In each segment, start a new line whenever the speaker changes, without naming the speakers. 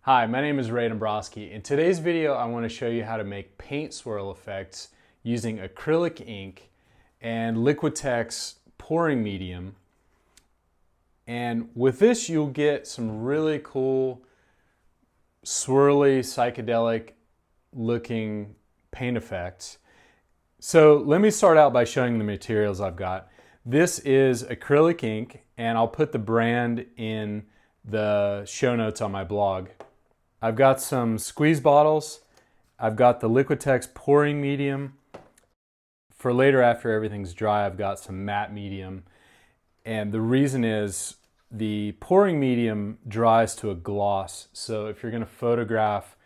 Hi, my name is Ray Dombrowski. In today's video, I want to show you how to make paint swirl effects using acrylic ink and Liquitex pouring medium. And with this, you'll get some really cool, swirly, psychedelic looking paint effects. So let me start out by showing the materials I've got. This is acrylic ink, and I'll put the brand in the show notes on my blog. I've got some squeeze bottles. I've got the Liquitex pouring medium. For later, after everything's dry, I've got some matte medium. And the reason is the pouring medium dries to a gloss. So if you're going to photograph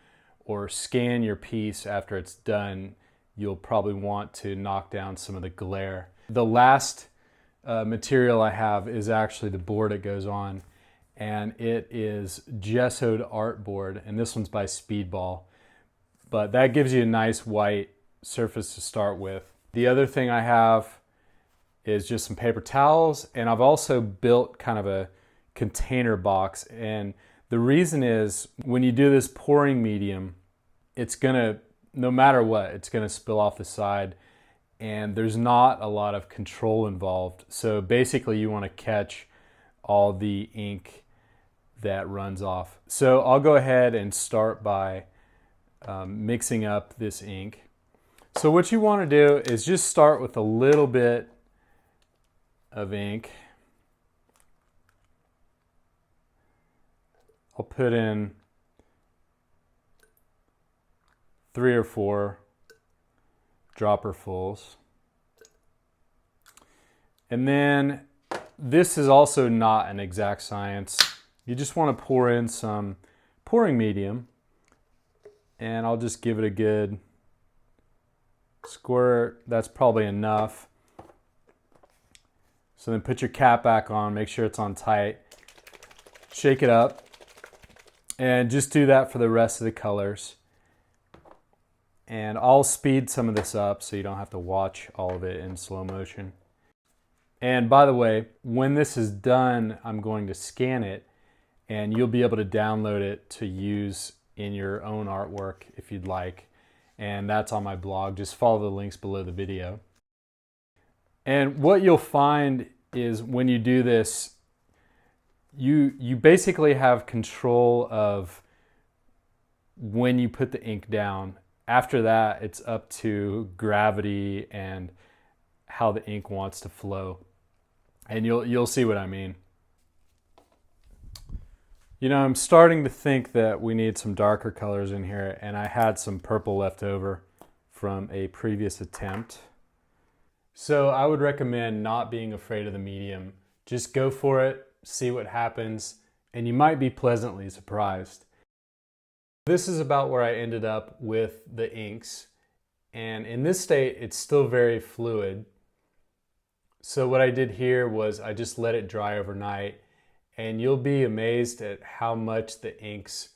or scan your piece after it's done, you'll probably want to knock down some of the glare. The last material I have is actually the board it goes on. And it is gessoed artboard, and this one's by Speedball. But that gives you a nice white surface to start with. The other thing I have is just some paper towels, and I've also built kind of a container box. And the reason is when you do this pouring medium, it's gonna, no matter what, it's gonna spill off the side, and there's not a lot of control involved. So basically you wanna catch all the ink that runs off. So I'll go ahead and start by mixing up this ink. So what you want to do is just start with a little bit of ink. I'll put in 3 or 4 dropperfuls. And then this is also not an exact science. You just want to pour in some pouring medium, and I'll just give it a good squirt. That's probably enough. So then put your cap back on, make sure it's on tight, shake it up, and just do that for the rest of the colors. And I'll speed some of this up so you don't have to watch all of it in slow motion. And by the way, when this is done, I'm going to scan it, and you'll be able to download it to use in your own artwork if you'd like. And that's on my blog. Just follow the links below the video. And what you'll find is when you do this, you basically have control of when you put the ink down. After that, it's up to gravity and how the ink wants to flow. And you'll see what I mean. You know, I'm starting to think that we need some darker colors in here, and I had some purple left over from a previous attempt. So I would recommend not being afraid of the medium. Just go for it, see what happens, and you might be pleasantly surprised. This is about where I ended up with the inks, and in this state, it's still very fluid. So what I did here was I just let it dry overnight, and you'll be amazed at how much the inks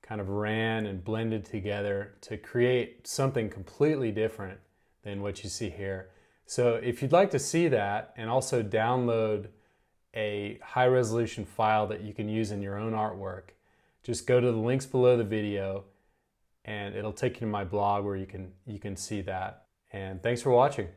kind of ran and blended together to create something completely different than what you see here. So if you'd like to see that and also download a high resolution file that you can use in your own artwork, just go to the links below the video and it'll take you to my blog where you can see that. And thanks for watching.